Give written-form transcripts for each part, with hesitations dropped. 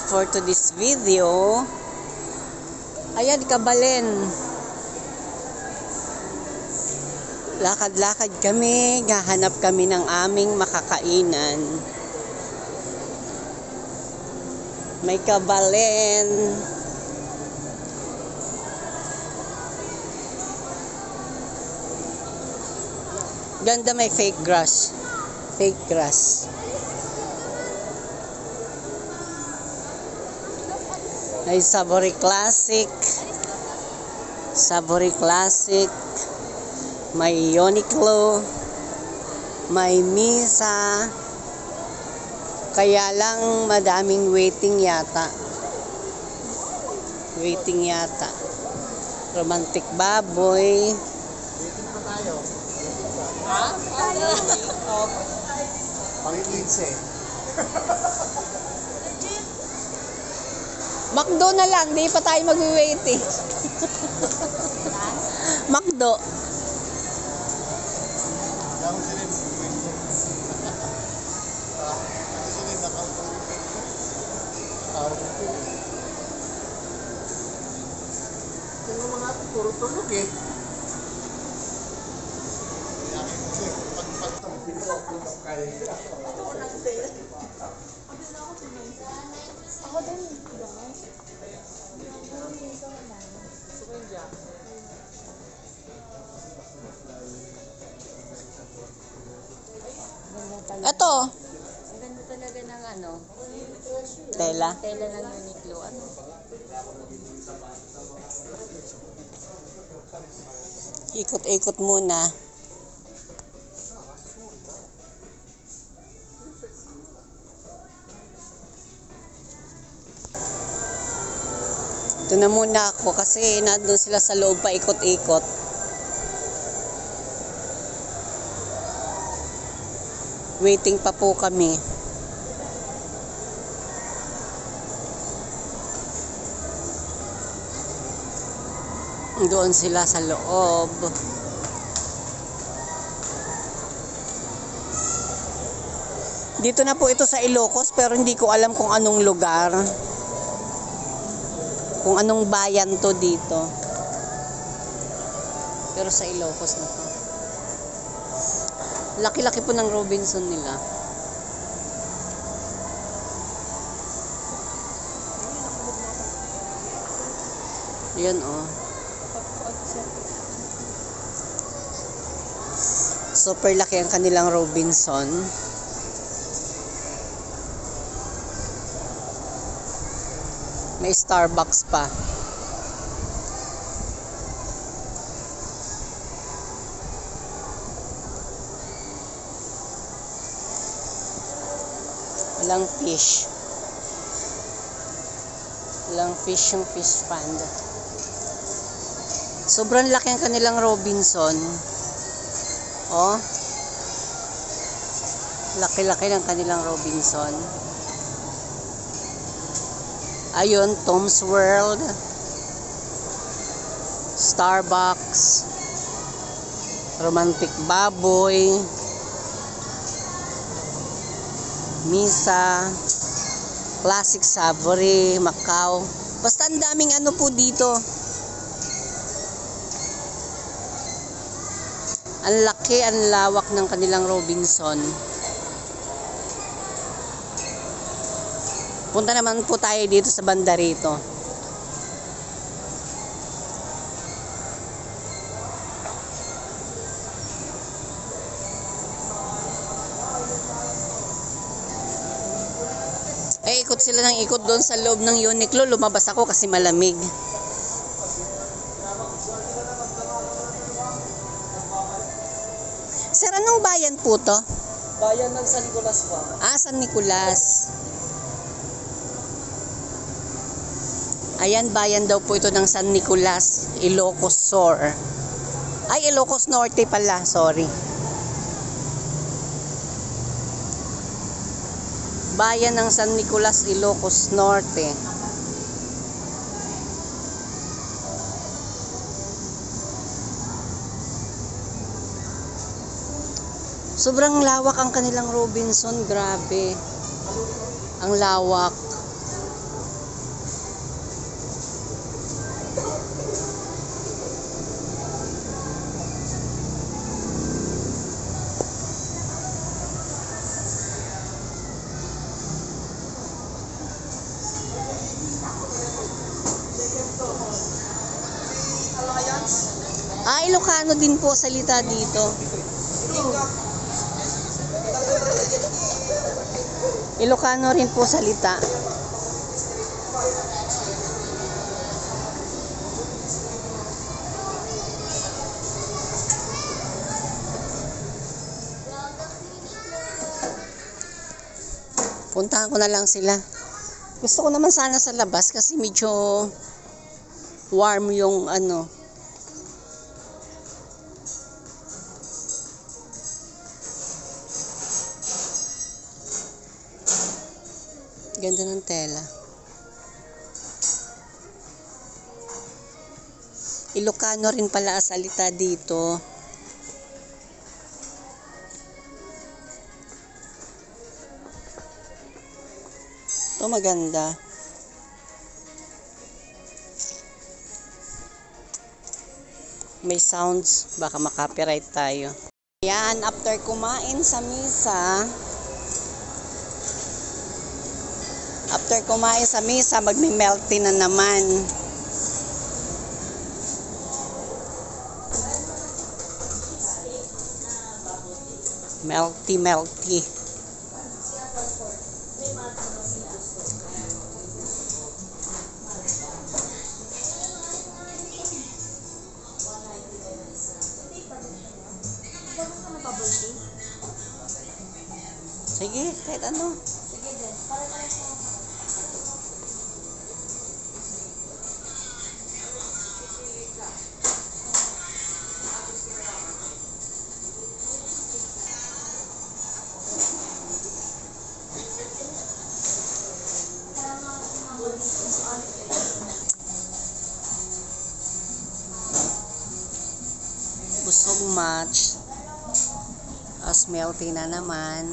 for today's video. Ayan, Kabalen. Lakad-lakad kami, gahanap kami ng aming makakainan. May Kabalen. Ganda, may fake grass. Fake grass. May Savory Classic. Savory Classic. May Uniqlo. May Misa. Kaya lang madaming waiting yata. Waiting yata. Romantic Baboy. Waiting pa tayo. Ha? Pang-15. McDo na lang, di pa tayo mag-waiting. McDo. Ako sila yung mga ito, puro tulog eh. Ako din. Ito. Ang ganda talaga ng ano, Tela. tela ng Uniqlo. Ano? Ikot-ikot muna. Ito na muna ako kasi nandun sila sa loob pa ikot-ikot. Waiting pa po kami. Doon sila sa loob. Dito na po ito sa Ilocos pero hindi ko alam kung anong lugar. Kung anong bayan to dito. Pero sa Ilocos na to. Laki-laki po ng Robinson nila. Yan oh. Super laki ang kanilang Robinson. May Starbucks pa. Walang fish. Walang fish yung fish pond. Sobrang laki ang kanilang Robinson. Oh. Laki-laki ng kanilang Robinson. Ayun, Tom's World. Starbucks. Romantic Baboy. Misa. Classic Savory, Macau. Basta ang daming ano po dito. Ang laki, ang lawak ng kanilang Robinson. Punta naman po tayo dito sa banda rito. Ikot sila ng ikot doon sa loob ng Uniqlo. Lumabas ako kasi malamig. Sir, anong bayan po to? Bayan ng San Nicolas pa. San Nicolas. Ayan, bayan daw po ito ng San Nicolas, Ilocos Sur. Ay, Ilocos Norte pala, sorry. Bayan ng San Nicolas, Ilocos Norte. Sobrang lawak ang kanilang Robinson, grabe. Ang lawak. Ilocano din po salita dito. Ilocano rin po salita. Puntahan ko na lang sila. Gusto ko naman sana sa labas kasi medyo warm yung ano. Ganda ng tela. Ilocano rin pala ang salita dito. Ito maganda. May sounds, baka makopyright tayo. Yan, after kumain sa misa, magme-melty na naman. Melty. Sige, kahit ano. Sige din. Para sa Busog match. Melty na naman.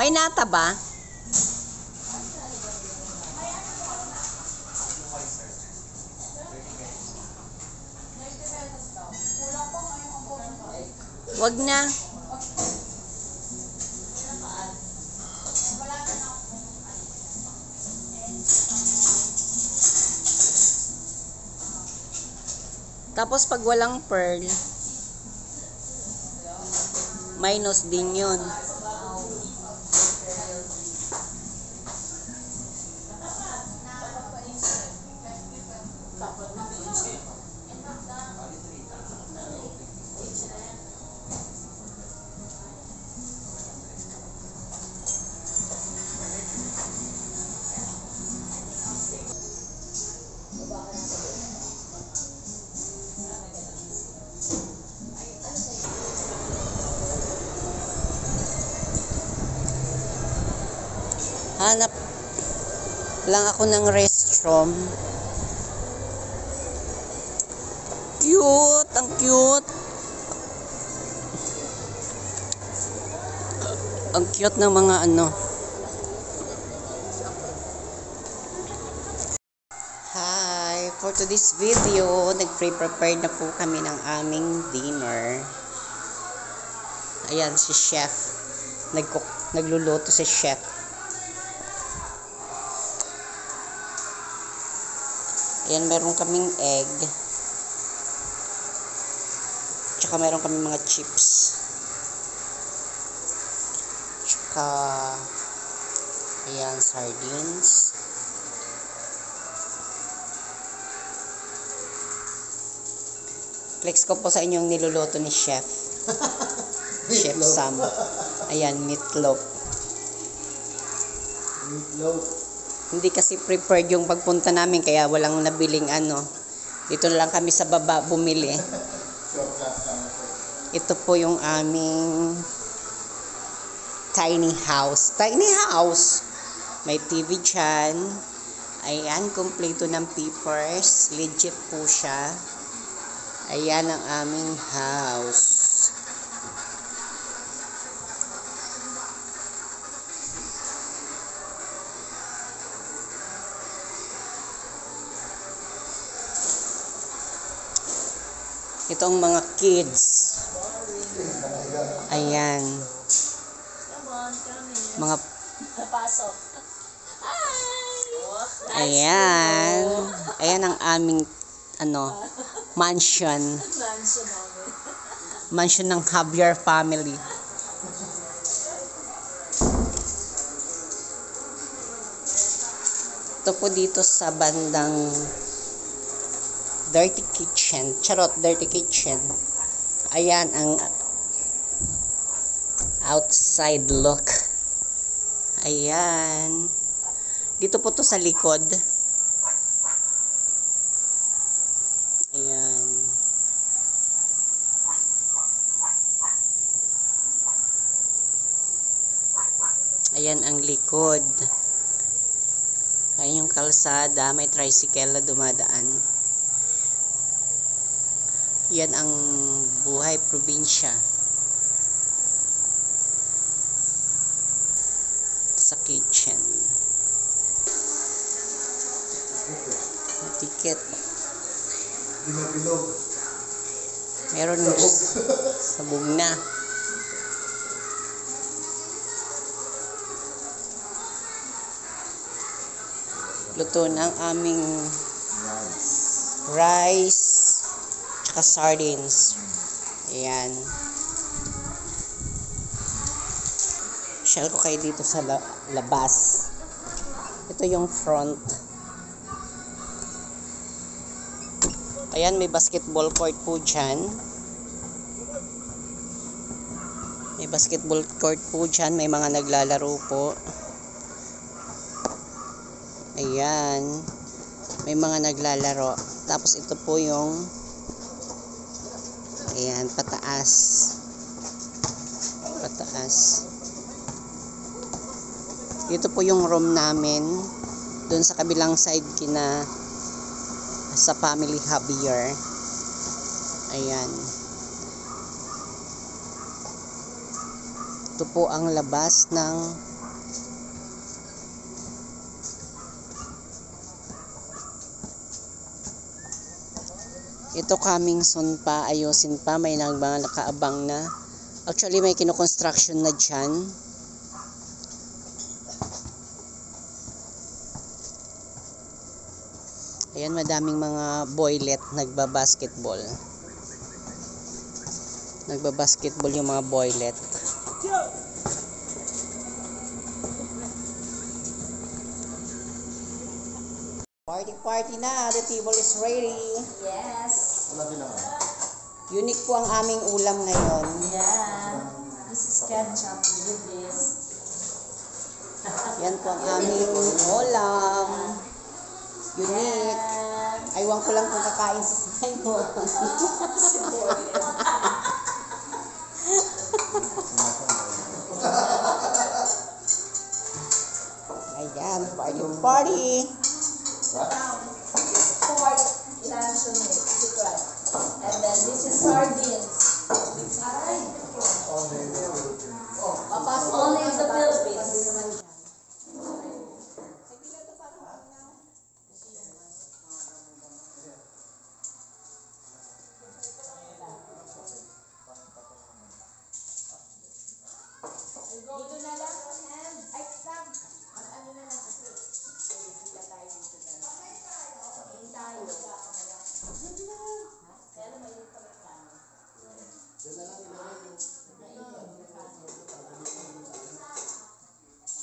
May nata ba? Wag na. Tapos pag walang pearl, minus din yun. Hanap lang ako ng restroom. Cute! Ang cute! Ang cute ng mga ano. Hi! For today's video, nag-prepare na po kami ng aming dinner. Ayan, si chef. Nagluluto si chef. Ayan, meron kaming egg. Tsaka meron kaming mga chips. Tsaka, ayan, sardines. Flex ko po sa inyo yung niluluto ni Chef. Chef Sam. Ayan, meatloaf. Hindi kasi prepared yung pagpunta namin kaya walang nabiling ano. Dito na lang kami sa baba bumili. Ito po yung aming tiny house. Tiny house! May TV dyan. Ayan, kumpleto ng papers. Legit po siya. Ayan ang aming house. Itong mga kids. Ayan. Mga Napasok. Ayan. Ayan ang aming mansion. Mansion namin. Mansion ng Javier family. Ito po dito sa bandang dirty kitchen. Charot, dirty kitchen. Ayan ang outside look. Ayan. Dito po to sa likod. Ayan. Ayan ang likod. Ayan yung kalsada. May tricycle na dumadaan. Yan ang buhay probinsya. Sa kitchen. Ticket. Bilog-bilog. Meron sabog na. Luto na ang aming rice tsaka sardines. Ayan. Share ko kayo dito sa labas. Ito yung front. Ayan, may basketball court po dyan. May basketball court po dyan. May mga naglalaro po. Ayan. May mga naglalaro. Tapos ito po yung ayan, pataas. Pataas. Dito po yung room namin. Doon sa kabilang side kina sa family Javier. Ayan. Ito po ang labas ng ito coming soon pa. Ayusin pa. May mga nakaabang na. Actually may kino-construction na dyan. Ayan, madaming mga boylet nagbabasketball. Nagbabasketball yung mga boylet. Party na. The table is ready. Yes. Wala din ako. Unique po ang aming ulam ngayon. Yeah. This is ketchup with this. Yan po ang aming ulam. Unique. Aywan ko lang kung kakain si Simon. Ayan, party. Pork luncheon meat. Secret. And then this is sardines. Papasok Only in the Philippines. Dito na lang. Ay, stop. Ano na lang kasi. Sila tayo dito na lang. Kain tayo. Pero may dito kami kain.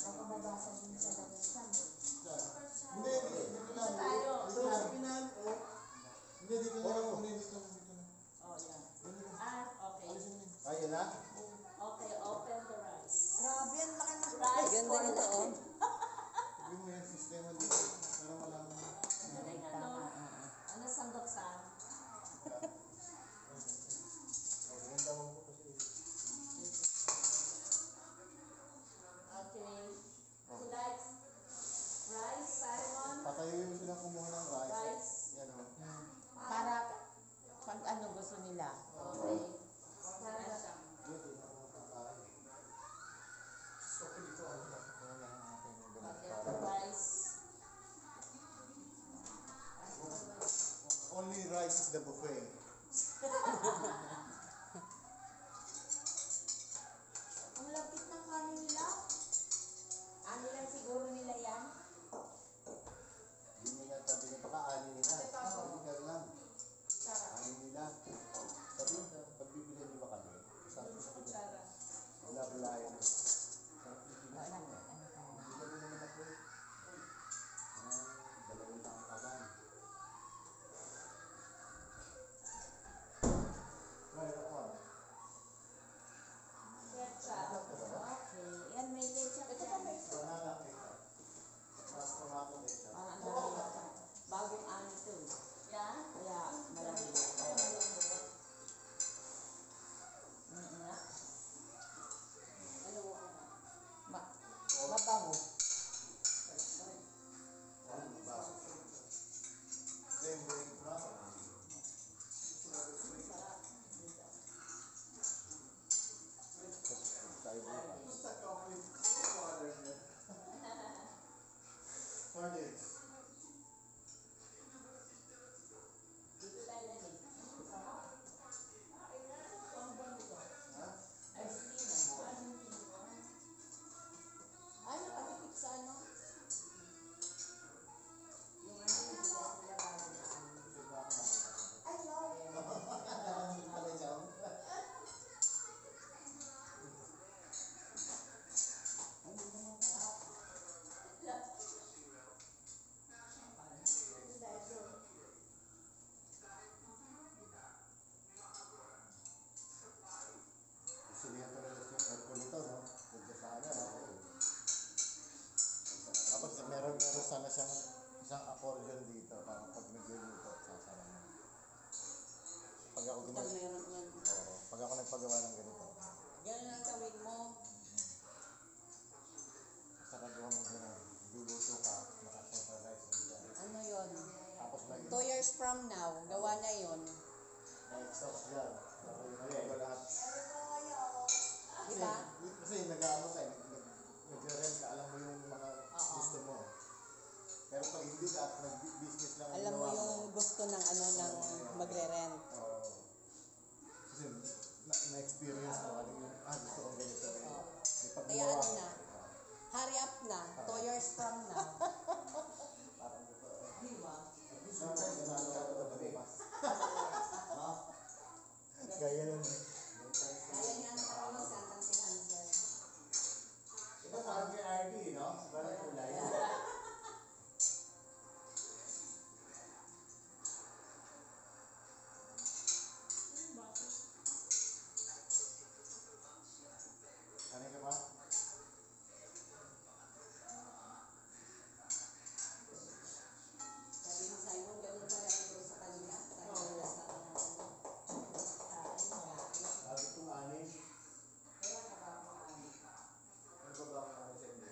Baka mabasa din sa damisan. Hindi, dito lang. Tayo. Ito sa pinan. Hindi, dito na lang. Dito na. Oh, yeah. Okay. Ayun na. Okay, open the rice. Grabe, ang laki ng Rice Ganda for nito, oh. Sabi mo yung sistema dito. Para malaman mo. Galing, ano? Ano sandok sa? Okay. Who likes rice, Simon? Patayin sana siyang isang accordion dito para pag nagluluto, sasara mo. Pag ako Pag gumagawa, meron yan. pag ako nagpagawa ng ganito, Ganun ang gawin mo. saragawa mo gano'n, luluto ka, naka-centralize mo dyan. Ano yon? Tapos may 2 years from now, gawa na yon. exhaust dyan. Tapos yung nagawa lahat. Di ba? Kasi nag-ano ka, nag-rent ka, alam mo yung mga Oo. gusto mo. Pero pag hindi ka at nag-business lang ang Alam mo ginawa yung gusto ng ano ng magre-rent. Oo. Kasi na-experience mo, ano yung, gusto kong ganito. Oo. May pag Kaya ano na, hurry up na, 2 years from now. Parang gusto. Di ba? Sometimes, ganalo ka ito na bukas. Gaya nun. Kaya niya ang parang sentence si Hansel. Ito parang kay RD, no? Parang kulay. Ano ka ba? Sabi ni Simon, ganun pala ang gusto sa kanila. Sabi nila sa Lagi itong anin. kaya nakakakain. Ano ba ba ang anin sa inyo?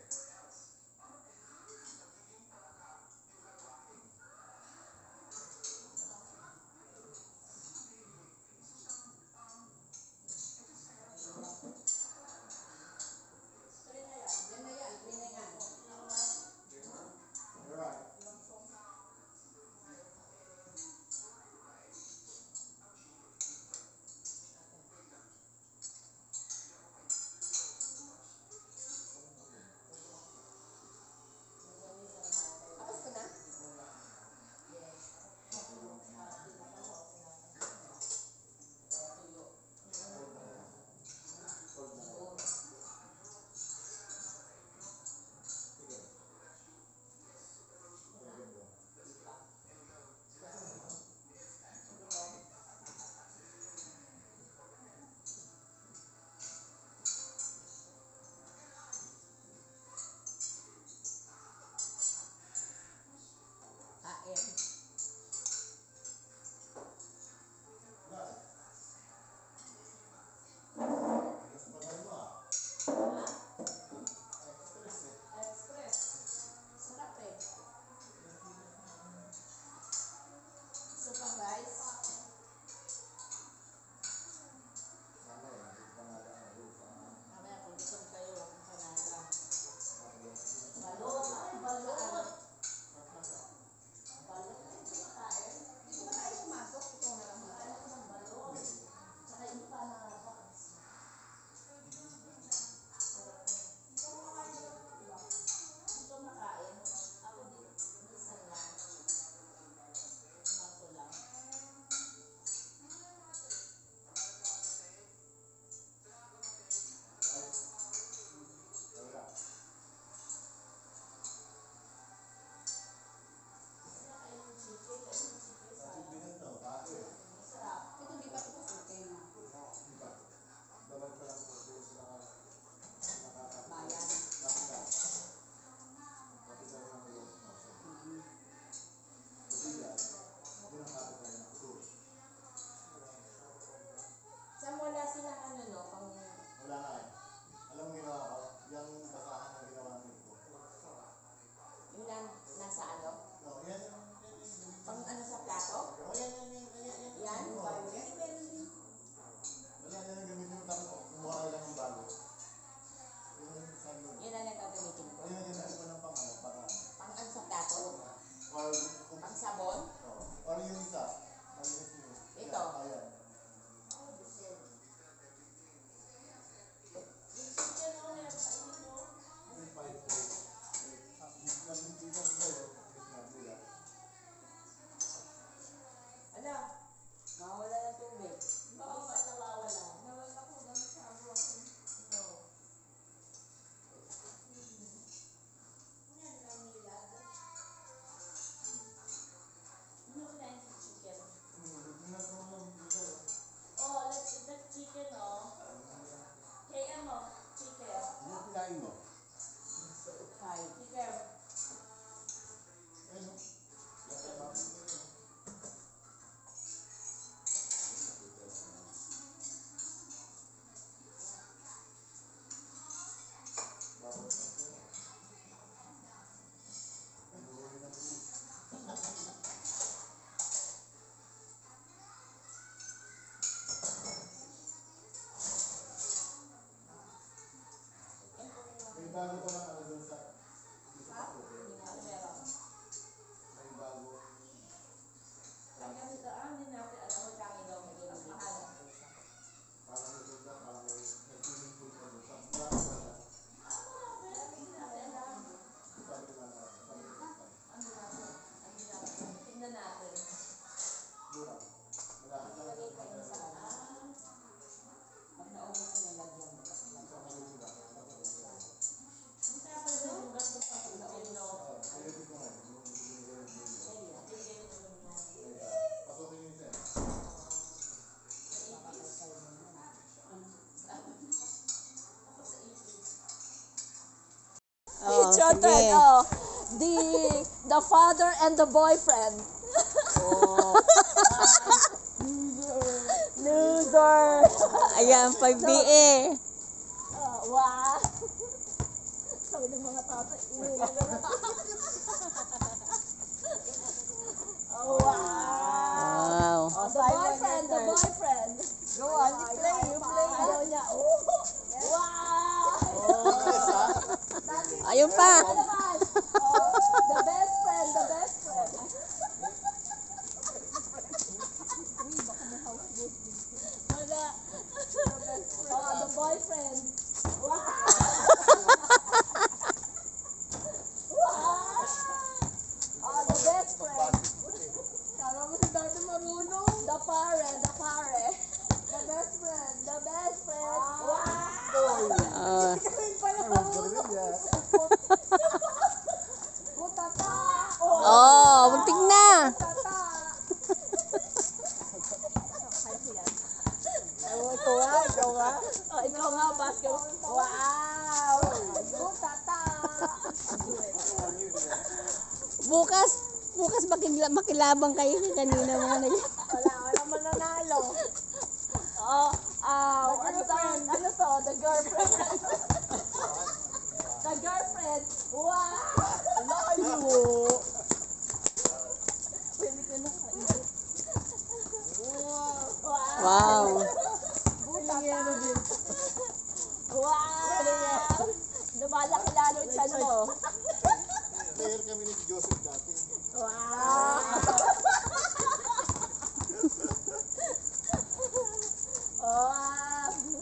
bago pa lang ano dun sa may bago. Parang nagunda, parang may swimming pool pa dun sa bago pa lang. Tingnan natin. Durang. Malapit lang sa Pag naubos na lagyan mo. pasukin yung set. Oh, It's your sige. turn. Oh, the father and the boyfriend. Oh. Loser. Ayan, 5BA. Wow. Sabi ng mga tatay. Oh, wow. Wow. Oh, the boyfriend, the boyfriend. Go on, you play. Ayaw niya. Oh, wow. Ayun pa. Ano naman? Oh, the best friend, the best friend. Wala. Oh, the boyfriend. Wow. Wow. Oh, the best friend. Kala mo si dati marunong. The pare, the pare. The best friend, the best friend. Wow. Oh. Butata. Oh, muntik na. Butata. Oh, ikaw nga, basketball. Wow. Butata. Bukas makilabang kayo kanina mga nag... Wala mananalo. Oh, ano to? The girlfriend. The girlfriend. Wow. Layo. Pwede ka na. Wow. Butata. Wow. Lumalaki lalo yung tiyan mo. Player kami ni Joseph dati. Wow. Oh.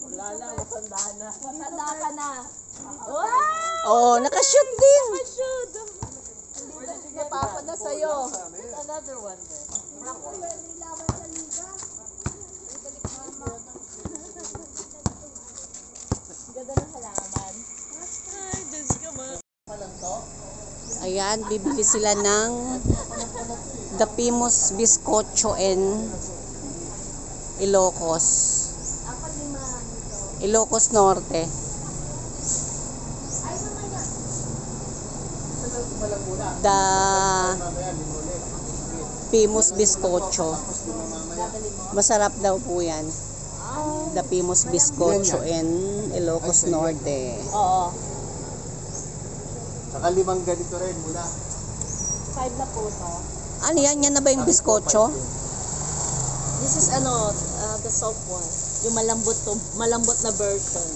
Wala na, matanda na. Matanda ka na. Wow. Oh, nakashoot din. Shoot. Natapon na sa'yo. Another one there. Ganda ng halaman. Ay, Diyos ka ma. Ayan, bibili sila ng The Famous Bizcocho and Ilocos. Ilocos Norte. The Famous Bizcocho. Masarap daw po yan. The Famous Bizcocho and Ilocos Norte. Oo. Saka 5 ganito rin mula. 5 na po to. Ano yan? Yan na ba yung bizcocho? This is the soft one. Yung malambot na version.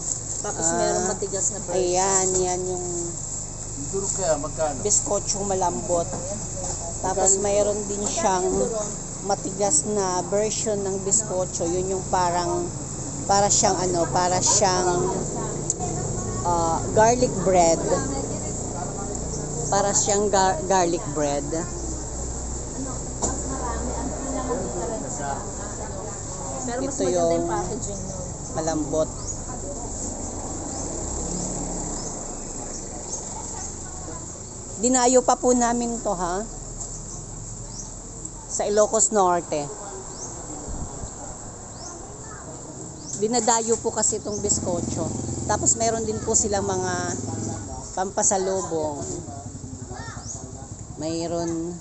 Tapos merong matigas na version. Ayan, yan yung Durog kaya magkano? bizcocho malambot. Tapos mayroon din siyang matigas na version ng bizcocho. Yun yung para siyang garlic bread. Para siyang garlic bread. Pero mas Ito maganda yung yung packaging nun. malambot. Dinayo pa po namin to, ha? Sa Ilocos Norte. Dinadayo po kasi itong bizcocho. Tapos meron din po silang mga pampasalubong. Mayroon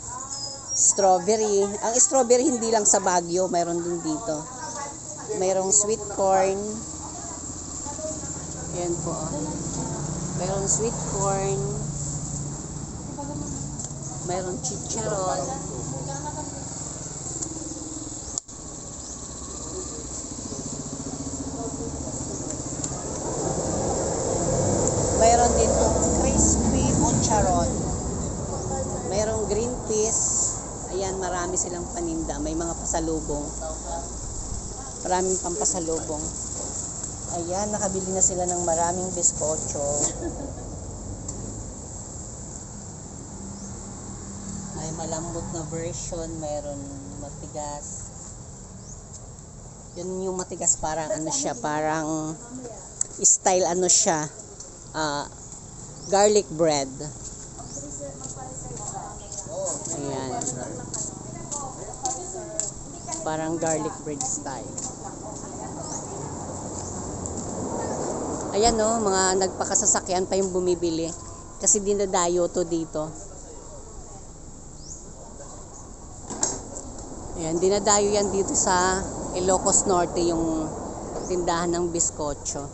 strawberry. Ang strawberry hindi lang sa Baguio, mayroon din dito. Mayroong sweet corn. Yan po. Mayroong sweet corn. Mayroong chicharon. Mayroon din po marami silang paninda. May mga pasalubong. Maraming pampasalubong. Ayan, nakabili na sila ng maraming biskotso. May malambot na version, mayroon matigas. Yun yung matigas, parang ano siya, parang style ano siya, garlic bread. Ayan. Parang garlic bread style. Ayan no, mga nagpakasasakyan pa yung bumibili. Kasi dinadayo to dito. Ayan, dinadayo yan dito sa Ilocos Norte yung tindahan ng biskotso.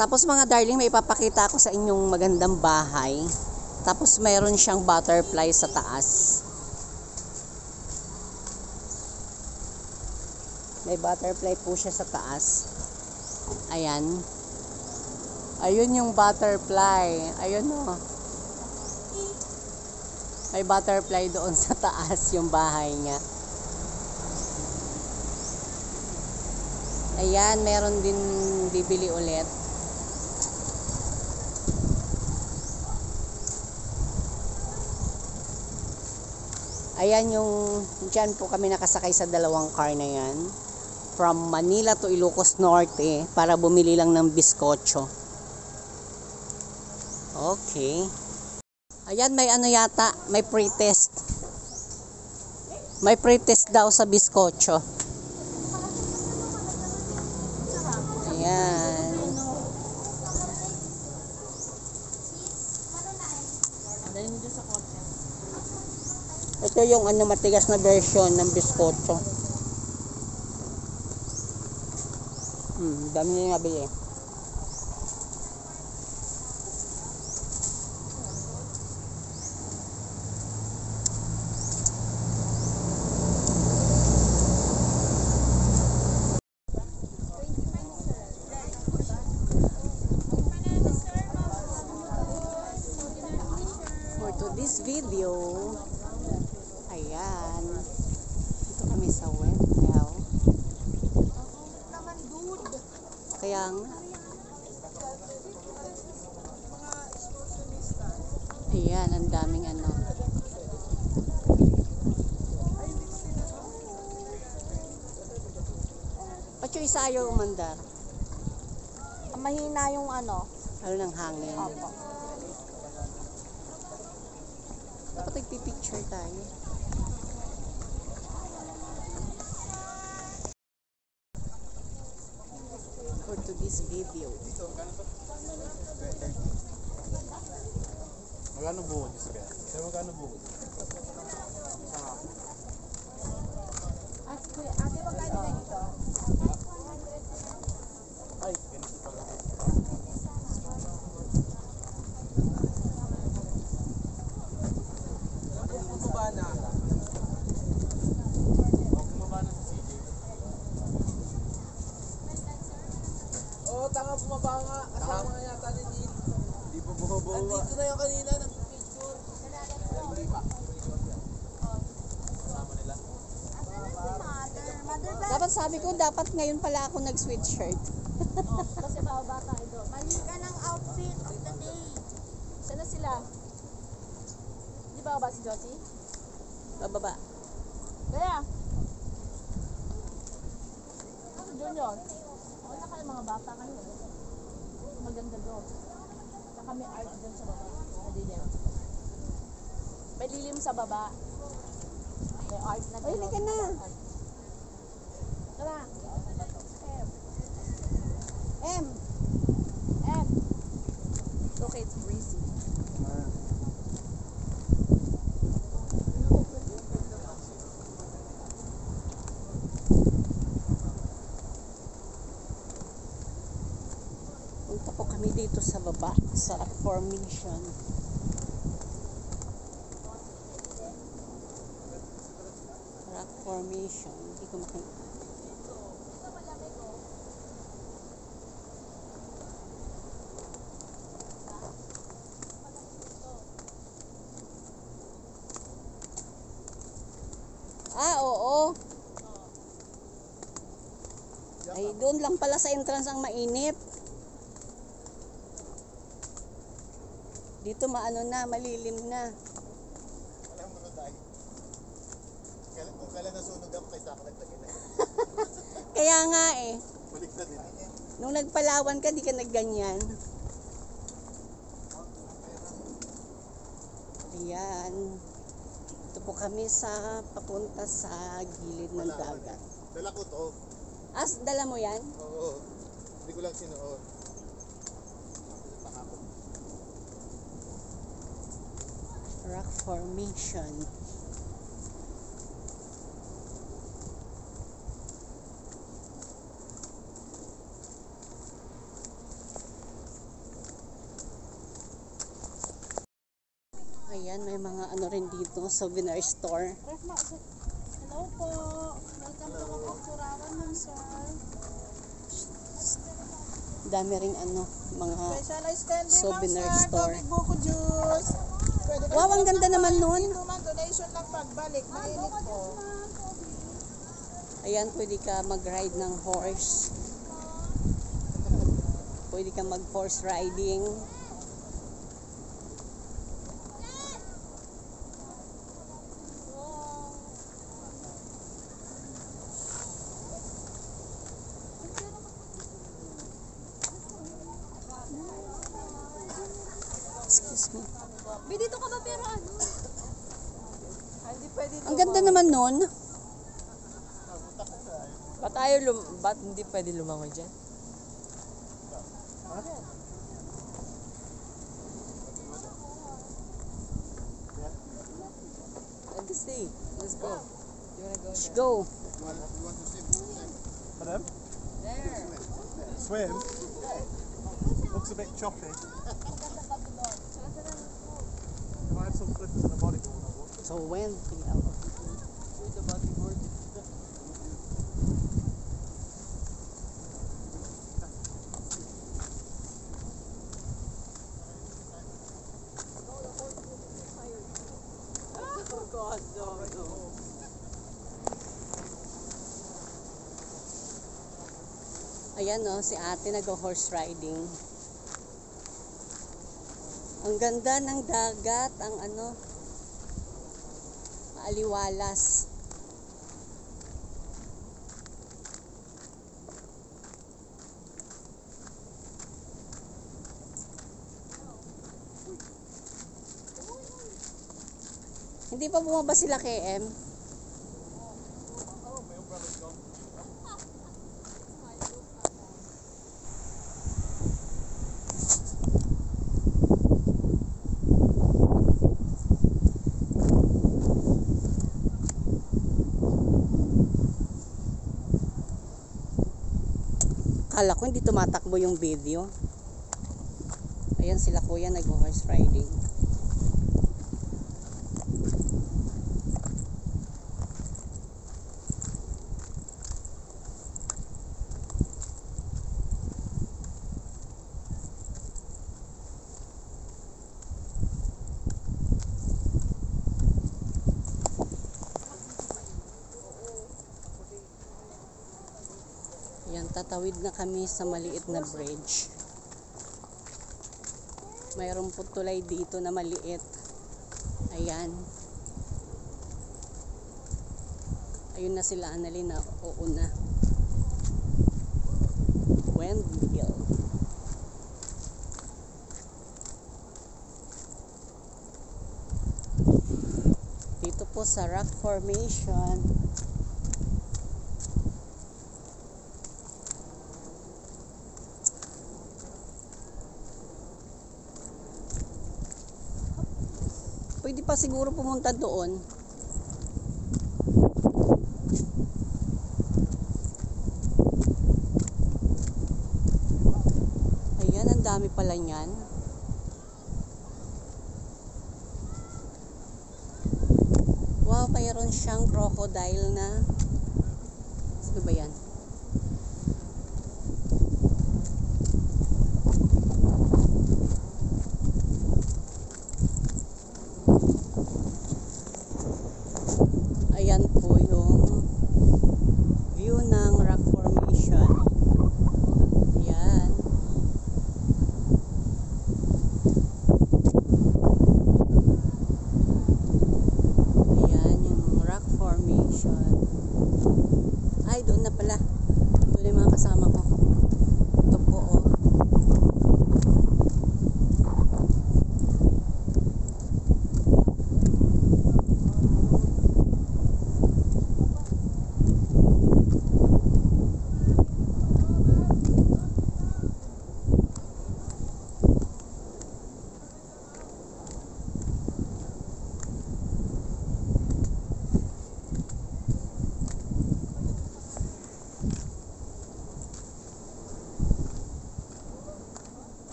Tapos mga darling, may ipapakita ako sa inyong magandang bahay. Tapos mayroon siyang butterfly sa taas. May butterfly po siya sa taas. Ayan. Ayun yung butterfly. Ayun o. May butterfly doon sa taas yung bahay niya. Ayan, meron din bibili ulit. Ayan yung, dyan po kami nakasakay sa dalawang car na yan. From Manila to Ilocos Norte para bumili lang ng biskotso. Okay. Ayan, may ano yata, may pre-test. May pre-test daw sa biskotso. Ayan. Ito yung ano, matigas na version ng biskotso. Dami nyo nabili. For to this video, ayan, dito kami sa Wendell. Kaya nga. Ayan, ang daming ano. Ba't yung isa ayaw umandar? Mahina yung ano. Ano ng hangin? Opo. Dapat nagpipicture tayo. For to this video. Magkano buhod is kaya? Kaya magkano buhod? Ate, magkano na dito? Ay, ganito pala. Bumaba na. Bumaba na sa CJ. Oo, tanga bumaba nga. Kasama nga yata ni Neil. Hindi pa bumaba. Andito na yung kanina. Nag-picture. Hindi pa. Kasama nila. Dapat sabi ko, dapat ngayon pala ako nag-sweatshirt. Kasi baba tayo doon. Mali ka ng outfit of the day. Sana sila? Di ba ba si Josie? Bababa. Kaya? Si Junior? Okay na kayo mga bata kayo. Maganda doon. Saka may art doon sa baba. Madilim. May lilim sa baba. May art na Ay, hindi ka na. Tara. M. M. Okay, it's breezy. Punta po kami dito sa baba, sa rock formation. Rock formation. Hindi ko makita. Doon lang pala sa entrance ang mainit. Dito maano na, malilim na. Walang mga tayo. Kung kailan nasunog ako kay Saka nagtagin na. Kaya nga eh. Balik na din. Nung nagpalawan ka, di ka nagganyan. Ayan. Ito po kami sa papunta sa gilid ng dagat. Dala ko to. Dala mo yan? Oo. Hindi ko lang sinuot. Rock formation. Ayan, may mga ano rin dito, souvenir store. Hello po. Welcome to Kapagkurawan, ma'am sir. Dami ring ano, mga Specialized candy, souvenir ma'am, sir. store. Tubig buko juice. Pwede kayo Wow, ang ganda naman nun. dito, ma'am. Donation lang pagbalik. Mainit po. Ayan, pwede ka mag-ride ng horse. Pwede ka mag-horse riding. Excuse me. Dito ka ba pero ano? Hindi pwede Ang ganda naman nun. Ba't hindi pwede lumangoy dyan? Let's see. Let's go. You wanna go Let's there? go. You want to swim? Pardon? There. Swim? Looks a bit choppy. You might have some slippers and a bodyboard, I thought. So when With the bodyboard. Oh God, no. Ayan no, si ate nag-horse riding. Ang ganda ng dagat, ang ano, maaliwalas. Hindi pa bumaba sila KM? Kala ko hindi tumatakbo yung video. Ayan sila kuya nag-horse riding. Ayan, tatawid na kami sa maliit na bridge. Mayroong po tulay dito na maliit. Ayan. Ayun na sila Annalyn na uuna. Windmill. Dito po sa rock formation. Pwede pa siguro pumunta doon. Ayan, ang dami pala niyan. Wow, mayroon siyang crocodile na. Ano ba yan? Ayan po yung view ng rock formation.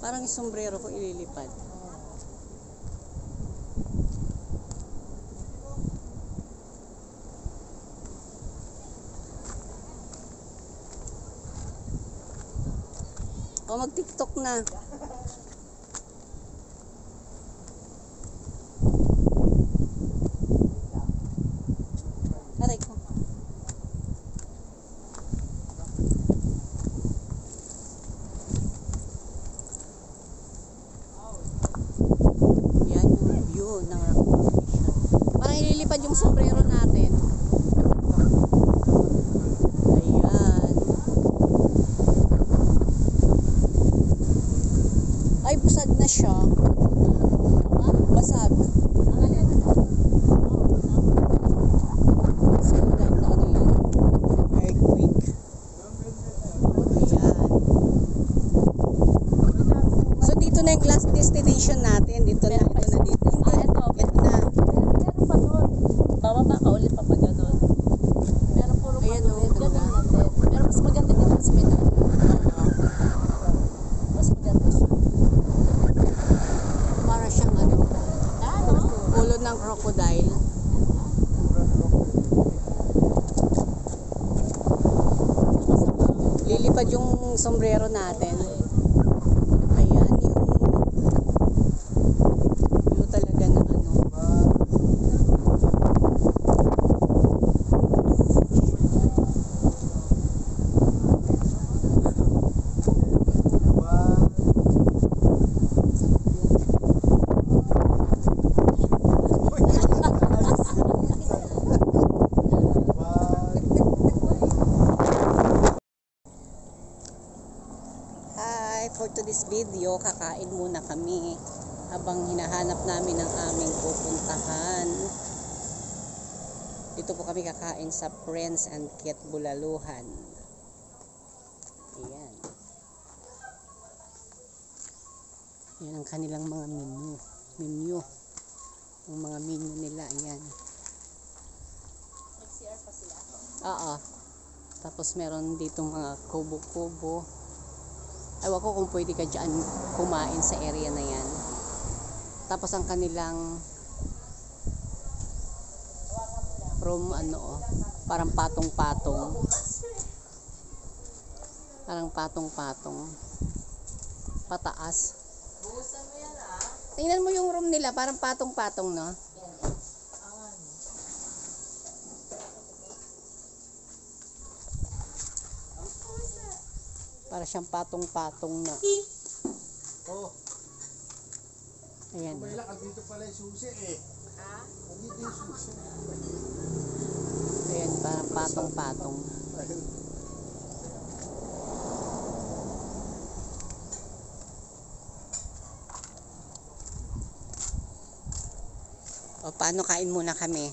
Parang yung sombrero ko ililipad. O mag-TikTok na. Aray ko. Yan yung view ng Rock Formation. Parang ililipad yung sombrero natin. Ayan. Ay, busag na siya. Basag. Basag dahil na ano yan. Earthquake. Ayan. So, dito na yung last destination natin. Dito na, dito. Hindi, ito na. Meron pa doon. Bababa ka ulit pa pag ganun. Meron puro Ayan, pa oh, doon. Ganun ganda. lang din. Pero mas maganda dito sa Medalla. Mas maganda siya. Para siyang ano, Ano? ulo ng crocodile. Lilipad yung sombrero natin. Ayan, yung view talaga ng ano. Hi, for today's video, kakain muna kami habang hinahanap namin ang aming pupuntahan. Dito po kami kakain sa Prince and Kit Bulaluhan. Ayan. Yan ang kanilang mga menu. Ang mga menu nila, ayan. Nag-CR pa sila. Oo. Tapos meron dito mga kubo-kubo. Ewan ko kung pwede ka dyan kumain sa area na yan. Tapos ang kanilang from ano, parang patong-patong. Parang patong-patong. Pataas. Buhusan mo yan ah. Tingnan mo yung room nila, parang patong-patong, no? Para siyang patong-patong na. Oh, Ayan. may lakad dito pala yung susi eh. Ha? Nandito yung susi. Ayan, parang patong-patong. O, paano kain muna kami?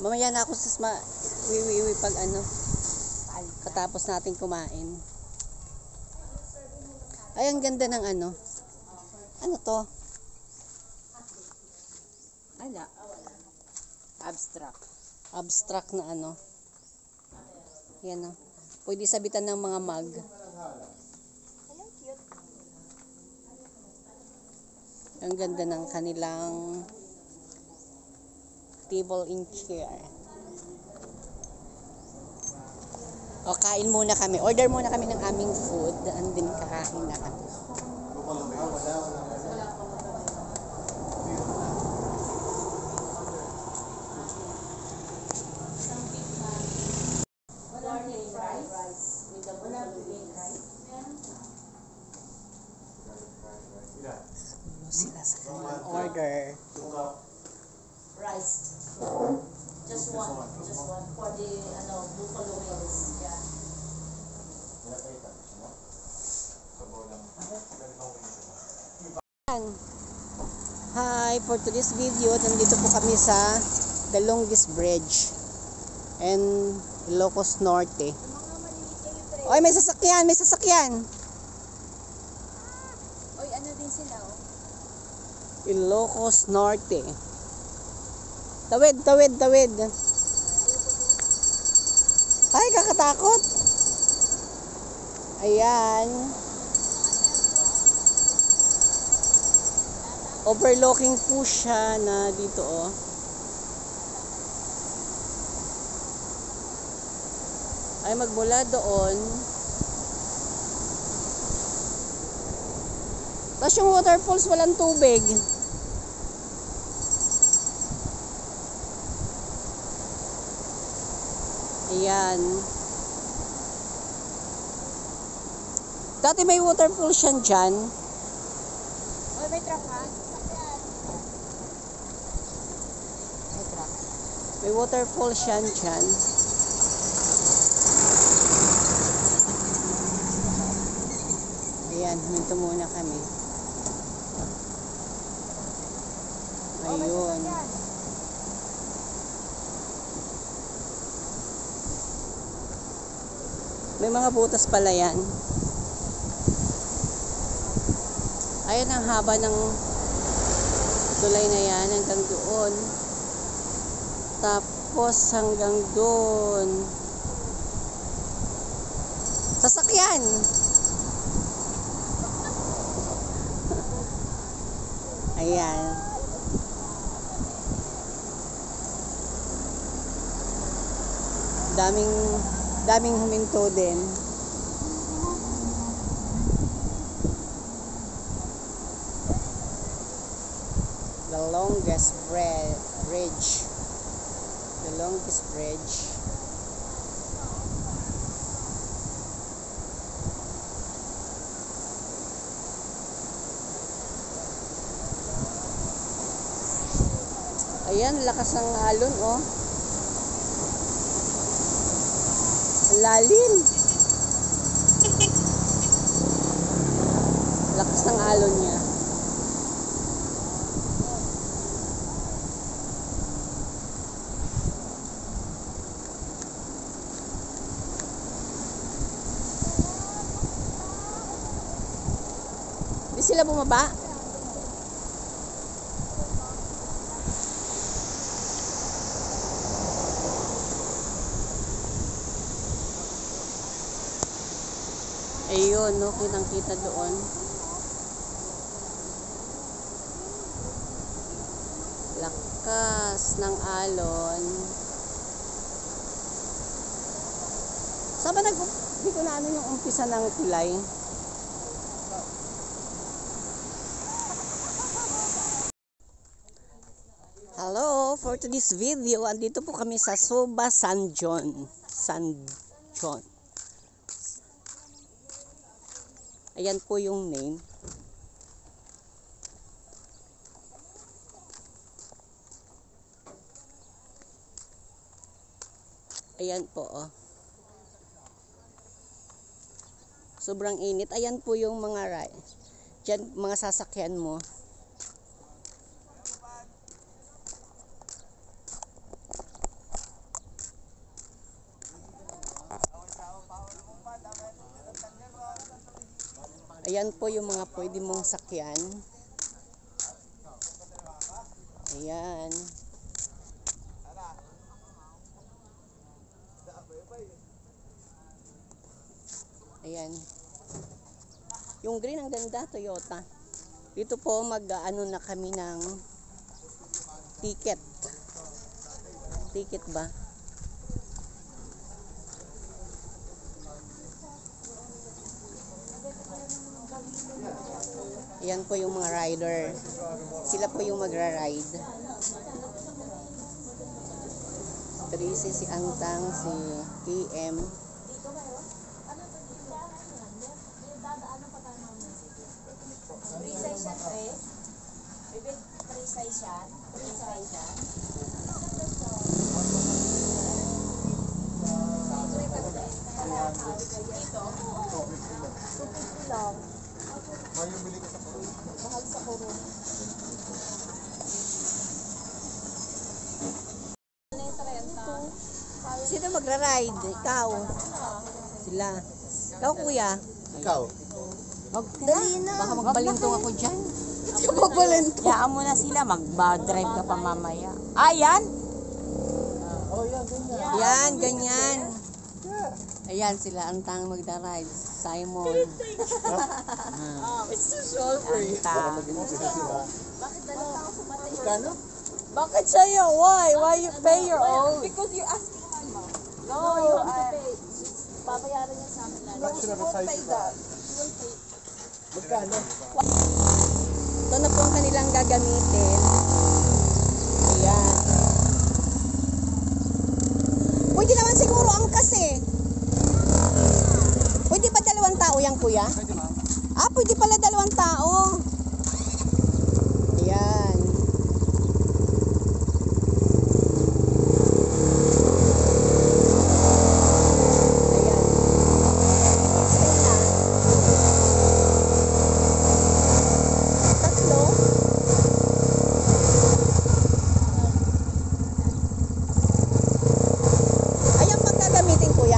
Mamaya na ako wiwi pag ano, katapos natin kumain. Ay, ang ganda ng ano. Ano to? Ano? Abstract. Abstract na ano. Yan o. Pwede sabitan ng mga mug. Ang ganda ng kanilang table and chair. O, kain muna kami. Order muna kami ng aming food. And then kakain na kami. Sila sa kanilang order. Rice. Just one. Just one. For the buffalo wings. Yeah. Hi, for today's video, nandito po kami sa The Longest Bridge and Ilocos Norte. Oy, may sasakyan, may sasakyan. Oy, ano din sila, oh? Ilocos Norte. Tawid, tawid, tawid. Ay, kakatakot. Ayan. Overlooking po siya na dito oh. Ay magmula doon. Tapos yung waterfalls walang tubig. Ayan. Dati may waterfalls yan dyan. Oy, may truck ha? May truck. May waterfalls yan dyan. Ayan, huminto muna kami. Ayun. May mga butas pala yan. Ayan ang haba ng tulay na yan hanggang doon. Tapos hanggang doon. Sasakyan! Ayan. Daming huminto din. The longest bridge. The longest bridge. Ayan, lakas ng alon, oh. Lalim. Lakas ng alon niya. Di sila bumaba? Ayun, no, kitang-kita doon. Lakas ng alon. Saan ba di ko na ano yung umpisa ng tulay? Hello, for today's video, andito po kami sa Suba, San John. San John. Ayan po yung name. Ayan po, oh. Sobrang init. Ayan po yung mga dyan, mga sasakyan mo. Ayan po yung mga pwede mong sakyan. Ayan. Ayan. Yung green ang ganda, Toyota. Dito po mag-ano na kami ng ticket. Ticket ba? Ayan po yung mga rider. Sila po yung magra-ride. Tracy, si Antang, si PM. Free size yan, pre. Bibit, free size yan. Free size yan. Dito? 250 lang. Mahal sa kurong. Sino magra-ride? Ikaw. Sila. Ikaw, kuya. Ikaw? Dali na. Baka magbalintong ako dyan. Ba't ka magbalento? Yaan mo na sila, mag-drive ka pa mamaya. Ah, yan? Oh, yeah, ganyan. Yan, ganyan. Yeah. Ayan sila, ang tang magda-ride. Simon. It's too small for you. Anta. Bakit dalawa ako sumatay? Magkano? Bakit sa'yo? Why? Why you pay your own? Because you're asking my mom. No, you have to pay. Babayaran niya sa amin lahat. That should have a safety belt. She will pay. Magkano? Ito na po ang kanilang gagamitin. Ayan. Pwede naman siguro angkas eh. Pwede ba 2 tao yan, kuya? Pwede ma'am. Ah, pwede pala 2 tao. Ayan. Ayan. Sige na. 3. Ayan bang gagamitin, kuya?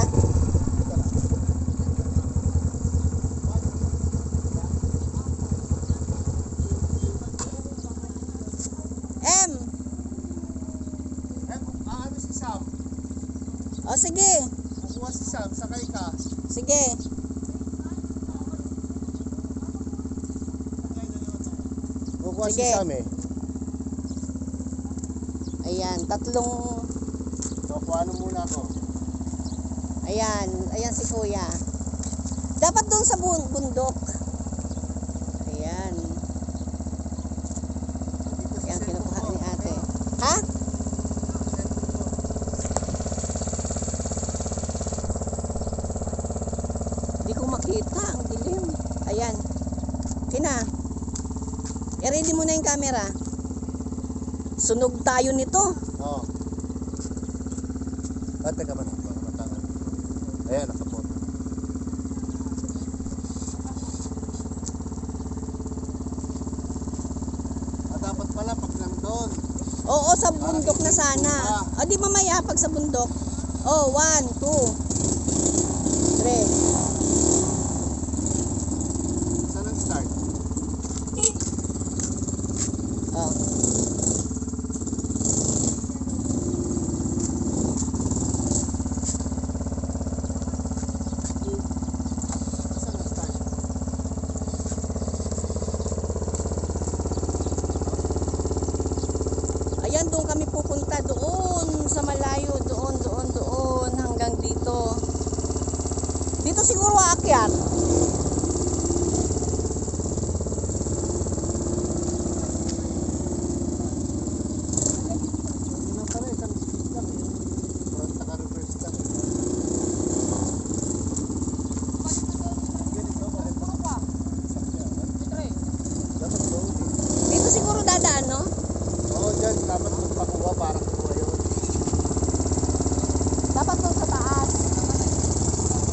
M. Ano si Sam? O sige. Kukuha si Sam, sakay ka. Sige. Kukuha si Sige. Sam eh. Ayan, 3. So, kuha muna ako. Ayan, ayan si kuya. Dapat doon sa bundok. Ayan. Ayan, kinukuha ni ate. Ha? Hindi ko makita, ang dilim. Ayan. Kina. I-ready mo na yung camera. Sunog tayo nito. Oo. Ah, teka man. Ayan, nakapot. Dapat pala pag nandun. Oo, sa bundok na sana. O di mamaya pag sa bundok. Oh, 1, 2, 3. Saan ang start? Oh. Saan ang start? Ayan, doon kami pupunta. Doon sa malayo. Doon. Hanggang dito. Dito siguro aakyat. Hindi na pala, isang speed lang eh. Parang naka-reverse lang eh. Ganito, balik pa. Dapat doon eh. Dito siguro dadaan, no? Oo, dyan. Dapat magpakuha para kuha yun. Dapat doon sa taas.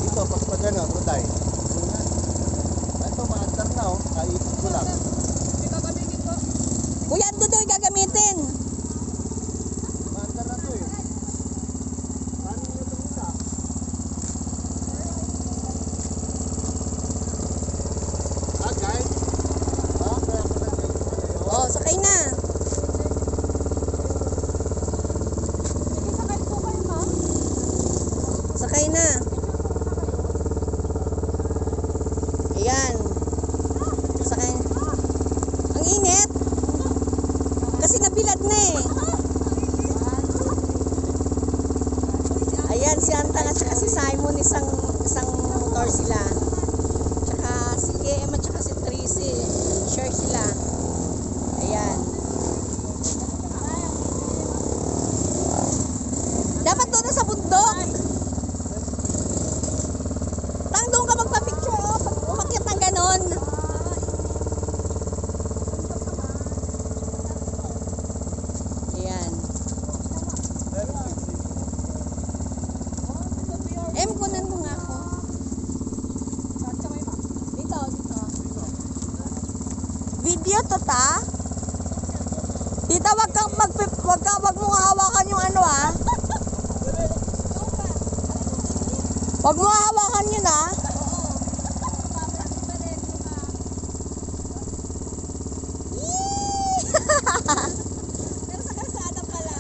Dito, pag gano'n, Ruday. Ito, maandar na oh. Kaipin ko lang. Kuya, doon yung gagamitin. Maandar na to eh. Paano nyo ito isa? Ah, guys? Ah, kaya ko na guys. Oh, sakay na. Sakay na. Ayan. Sakay. Ang init. Kasi nabilad na eh. Ayan, si Antang at saka si Simon, isang motor sila. Tsaka si KM at saka si Tracy, share sila. Ayan. Dapat doon na sa bundok. Tang, doon ka magpa-picture, oh. Pag umakyat ng ganon. Ayan. Kunan mo nga ako. Dito. Video to ta? Tita, wag mo hawakan yung ano ah. Wag mo hawakan yun ah. Pero sa kalsada pala.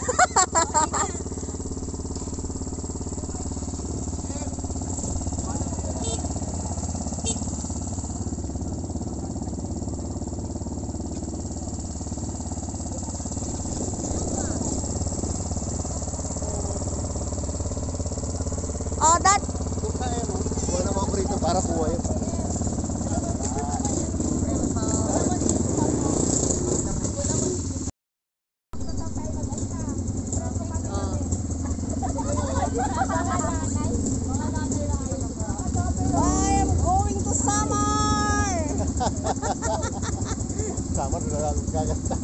Samar na lang gaganda.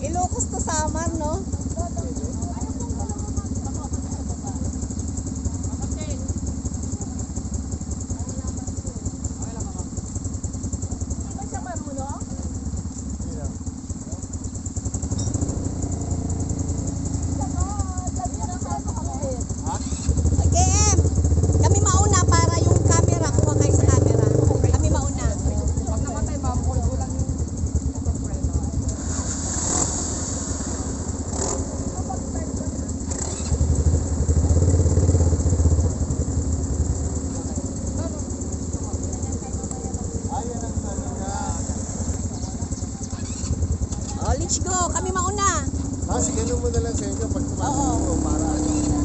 Ilocos to Samar, no? Hindi ba siya marunong? KM, kami mauna para yung camera, kuha kayo sa camera. Kami mauna. Pag namatay, ma'am, hold ko lang yung preno. Ayan ang ano nga. Oh, let's go. Kami mauna. Sige, ganun mo na lang sa inyo pag tumatakbo para ano.